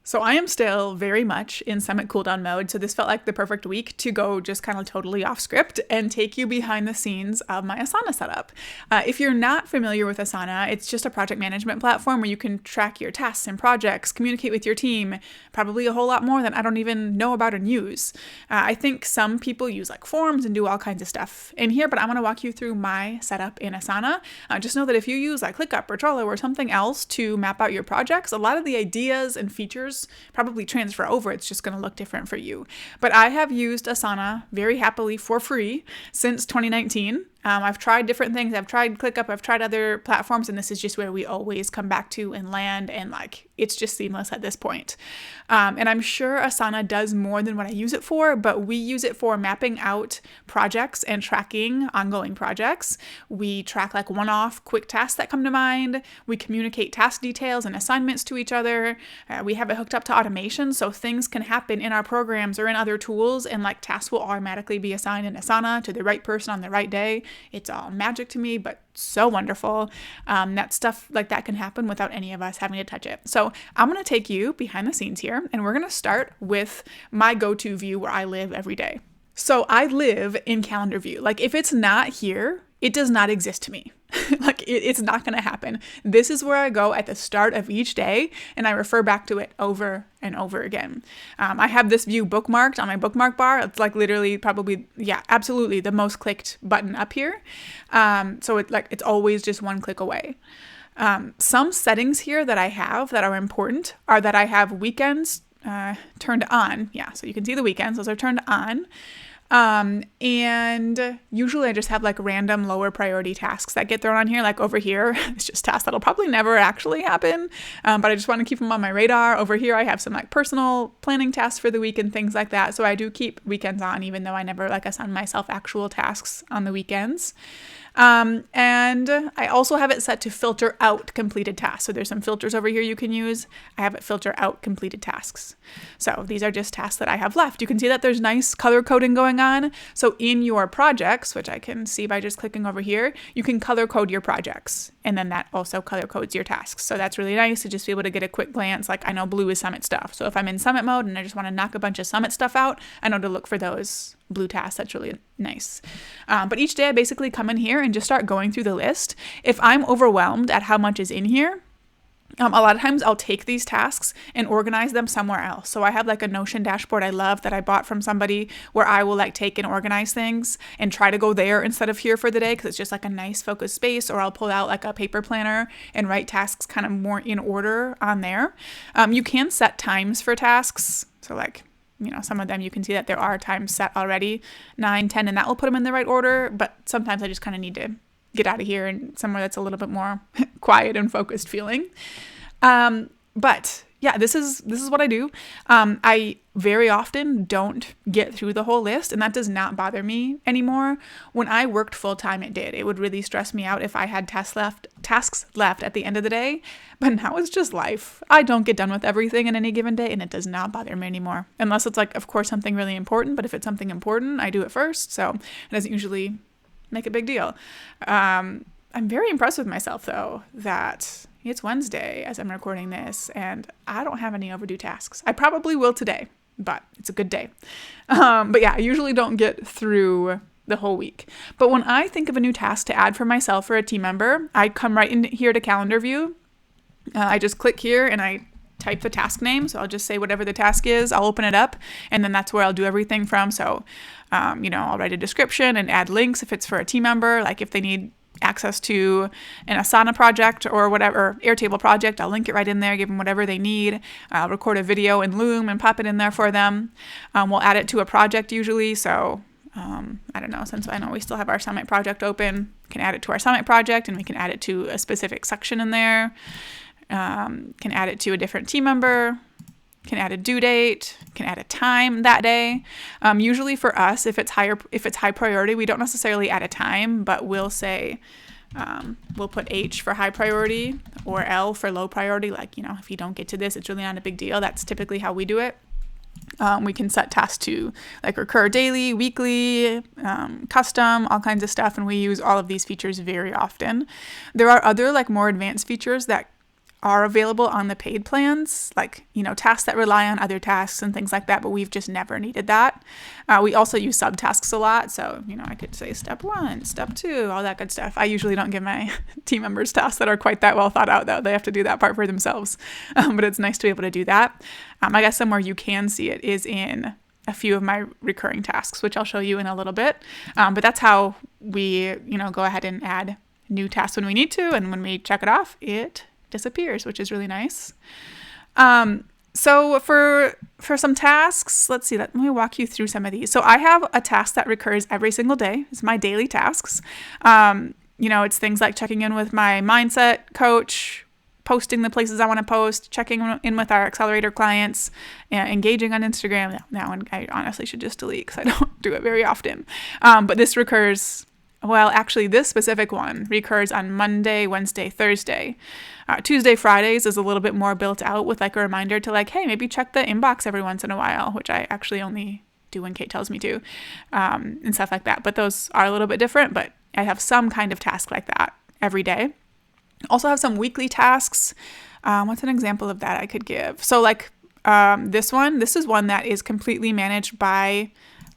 So I am still very much in Summit cooldown mode, so this felt like the perfect week to go just kind of totally off script and take you behind the scenes of my Asana setup. If you're not familiar with Asana, it's just a project management platform where you can track your tasks and projects, communicate with your team, probably a whole lot more than I don't even know about and use. I think some people use like forms and do all kinds of stuff in here, but I want to walk you through my setup in Asana. Just know that if you use like ClickUp or Trello or something else to map out your projects, a lot of the ideas and features probably transfer over. It's just going to look different for you. But I have used Asana very happily for free since 2019. I've tried different things. I've tried ClickUp, I've tried other platforms, and this is just where we always come back to and land, and like it's just seamless at this point. And I'm sure Asana does more than what I use it for, but we use it for mapping out projects and tracking ongoing projects. We track like one-off quick tasks that come to mind. We communicate task details and assignments to each other. We have it hooked up to automation, so things can happen in our programs or in other tools, and like tasks will automatically be assigned in Asana to the right person on the right day. It's all magic to me, but so wonderful. That stuff like that can happen without any of us having to touch it. So I'm going to take you behind the scenes here, and we're going to start with my go-to view where I live every day. So I live in calendar view. Like if it's not here, it does not exist to me. Like it's not going to happen. This is where I go at the start of each day, and I refer back to it over and over again. I have this view bookmarked on my bookmark bar. It's like literally probably, yeah, absolutely the most clicked button up here. So it's always just one click away. Some settings here that I have that are important are that I have weekends turned on. Yeah, so you can see the weekends. Those are turned on. And usually I just have like random lower priority tasks that get thrown on here. Like over here, it's just tasks that'll probably never actually happen. But I just want to keep them on my radar. Over here, I have some like personal planning tasks for the week and things like that. So I do keep weekends on, even though I never like assign myself actual tasks on the weekends. And I also have it set to filter out completed tasks. So there's some filters over here you can use. I have it filter out completed tasks. So these are just tasks that I have left. You can see that there's nice color coding going on. So in your projects, which I can see by just clicking over here, you can color code your projects. And then that also color codes your tasks. So that's really nice to just be able to get a quick glance. Like I know blue is Summit stuff. So if I'm in Summit mode and I just want to knock a bunch of Summit stuff out, I know to look for those blue tasks. That's really nice. But each day I basically come in here and just start going through the list. If I'm overwhelmed at how much is in here, a lot of times I'll take these tasks and organize them somewhere else. So I have like a Notion dashboard I love that I bought from somebody where I will like take and organize things and try to go there instead of here for the day because it's just like a nice focused space. Or I'll pull out like a paper planner and write tasks kind of more in order on there. You can set times for tasks. So like, some of them you can see that there are times set already, 9, 10, and that will put them in the right order. But sometimes I just kind of need to get out of here and somewhere that's a little bit more quiet and focused feeling. But yeah, this is what I do. I very often don't get through the whole list, and that does not bother me anymore. When I worked full time, it did. It would really stress me out if I had tasks left at the end of the day. But now it's just life. I don't get done with everything in any given day, and it does not bother me anymore. Unless it's like, of course, something really important. But if it's something important, I do it first. So it doesn't usually make a big deal. I'm very impressed with myself, though, that it's Wednesday as I'm recording this, and I don't have any overdue tasks. I probably will today, but it's a good day. But yeah, I usually don't get through the whole week. But when I think of a new task to add for myself or a team member, I come right in here to calendar view. I just click here and I type the task name. So I'll just say whatever the task is, I'll open it up, and then that's where I'll do everything from. So, I'll write a description and add links if it's for a team member, like if they need access to an Asana project or whatever, Airtable project, I'll link it right in there, give them whatever they need. I'll record a video in Loom and pop it in there for them. We'll add it to a project usually. So, I don't know, since I know we still have our Summit project open, can add it to our Summit project, and we can add it to a specific section in there. Can add it to a different team member, can add a due date, can add a time that day. Usually for us, if it's high priority, we don't necessarily add a time, but we'll say, we'll put H for high priority or L for low priority. Like, if you don't get to this, it's really not a big deal. That's typically how we do it. We can set tasks to like recur daily, weekly, custom, all kinds of stuff. And we use all of these features very often. There are other like more advanced features that are available on the paid plans, like, tasks that rely on other tasks and things like that, but we've just never needed that. We also use subtasks a lot. So, I could say step 1, step 2, all that good stuff. I usually don't give my team members tasks that are quite that well thought out, though. They have to do that part for themselves. But it's nice to be able to do that. I guess somewhere you can see it is in a few of my recurring tasks, which I'll show you in a little bit. But that's how we, go ahead and add new tasks when we need to. And when we check it off, it disappears, which is really nice. So for some tasks, let's see, let me walk you through some of these. So I have a task that recurs every single day. It's my daily tasks. It's things like checking in with my mindset coach, posting the places I want to post, checking in with our accelerator clients, engaging on Instagram. That one I honestly should just delete because I don't do it very often. But this recurs, well, actually this specific one recurs on Monday, Wednesday, Thursday. Tuesday, Fridays is a little bit more built out with like a reminder to like, hey, maybe check the inbox every once in a while, which I actually only do when Kate tells me to, and stuff like that. But those are a little bit different, but I have some kind of task like that every day. Also have some weekly tasks. What's an example of that I could give? So like this is one that is completely managed by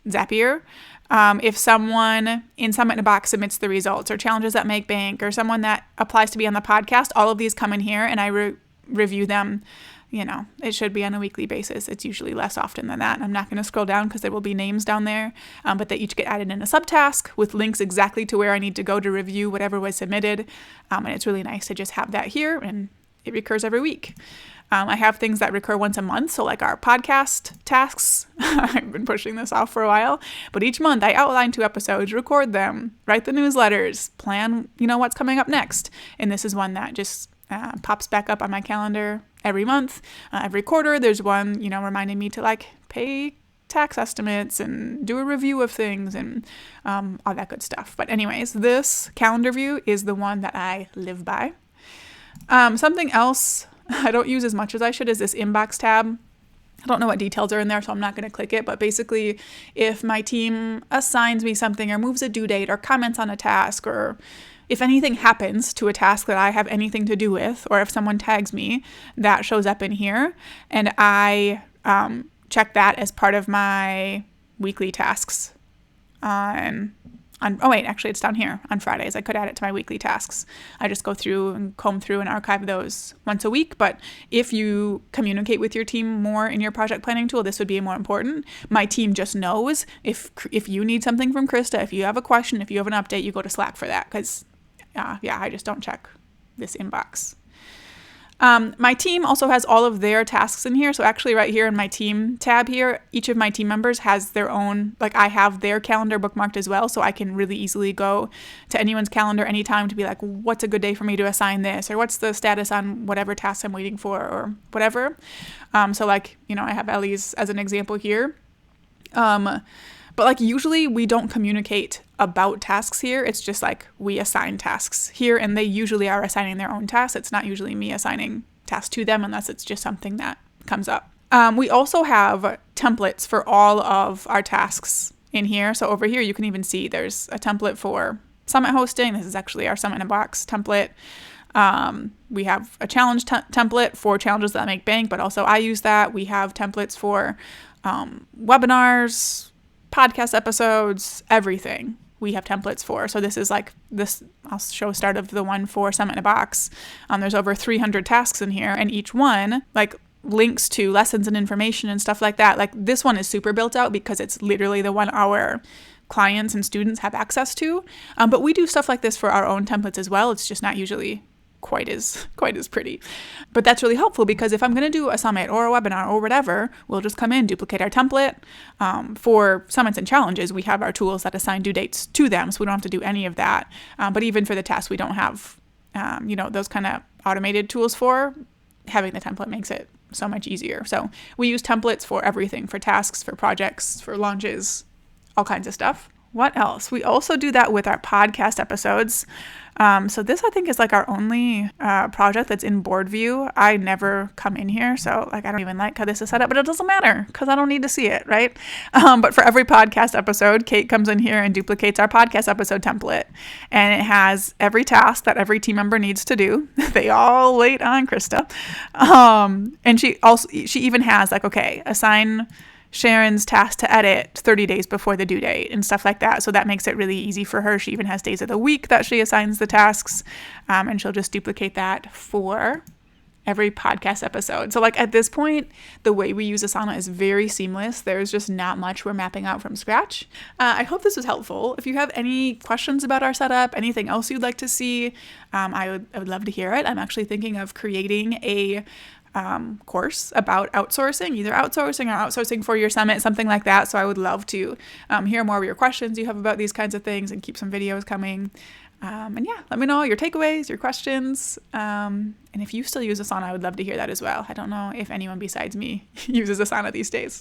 Zapier. If someone in Summit in a Box submits the results, or challenges that make bank, or someone that applies to be on the podcast, all of these come in here and I review them. It should be on a weekly basis. It's usually less often than that. I'm not going to scroll down because there will be names down there, but they each get added in a subtask with links exactly to where I need to go to review whatever was submitted. And it's really nice to just have that here, and it recurs every week. I have things that recur once a month. So like our podcast tasks, I've been pushing this off for a while, but each month I outline 2 episodes, record them, write the newsletters, plan, what's coming up next. And this is one that just pops back up on my calendar every month. Every quarter, there's one, reminding me to like pay tax estimates and do a review of things and all that good stuff. But anyways, this calendar view is the one that I live by. Something else I don't use as much as I should is this inbox tab. I don't know what details are in there, so I'm not going to click it. But basically, if my team assigns me something or moves a due date or comments on a task, or if anything happens to a task that I have anything to do with, or if someone tags me, that shows up in here. And I check that as part of my weekly tasks it's down here on Fridays. I could add it to my weekly tasks. I just go through and comb through and archive those once a week. But if you communicate with your team more in your project planning tool, this would be more important. My team just knows if you need something from Krista, if you have a question, if you have an update, you go to Slack for that. Because, I just don't check this inbox. My team also has all of their tasks in here. So actually right here in my team tab here, each of my team members has their own, like I have their calendar bookmarked as well. So I can really easily go to anyone's calendar anytime to be like, what's a good day for me to assign this? Or what's the status on whatever task I'm waiting for or whatever. So like, I have Ellie's as an example here. But like usually we don't communicate about tasks here. It's just like we assign tasks here, and they usually are assigning their own tasks. It's not usually me assigning tasks to them unless it's just something that comes up. We also have templates for all of our tasks in here. So over here you can even see there's a template for Summit hosting. This is actually our Summit in a Box template. We have a challenge template for challenges that make bank, but also I use that. We have templates for webinars, podcast episodes, everything we have templates for. So this is like this, I'll show a start of the one for Summit in a Box. There's over 300 tasks in here, and each one like links to lessons and information and stuff like that. Like this one is super built out because it's literally the one our clients and students have access to. But we do stuff like this for our own templates as well. It's just not usually quite as pretty. But that's really helpful because if I'm going to do a summit or a webinar or whatever, we'll just come in, duplicate our template. For summits and challenges, we have our tools that assign due dates to them, so we don't have to do any of that. But even for the tasks we don't have, those kind of automated tools for, having the template makes it so much easier. So we use templates for everything, for tasks, for projects, for launches, all kinds of stuff. What else? We also do that with our podcast episodes. So this, I think, is like our only project that's in board view. I never come in here, so like I don't even like how this is set up, but it doesn't matter because I don't need to see it, right? But for every podcast episode, Kate comes in here and duplicates our podcast episode template, and it has every task that every team member needs to do. They all wait on Krista, and she even has like, okay, assign Sharon's task to edit 30 days before the due date and stuff like that. So that makes it really easy for her. She even has days of the week that she assigns the tasks, and she'll just duplicate that for every podcast episode. So like at this point, the way we use Asana is very seamless. There's just not much we're mapping out from scratch. I hope this was helpful. If you have any questions about our setup, anything else you'd like to see, I would love to hear it. I'm actually thinking of creating a course about outsourcing, either outsourcing or outsourcing for your summit, something like that. So I would love to hear more of your questions you have about these kinds of things and keep some videos coming. And yeah, let me know your takeaways, your questions. And if you still use Asana, I would love to hear that as well. I don't know if anyone besides me uses Asana these days.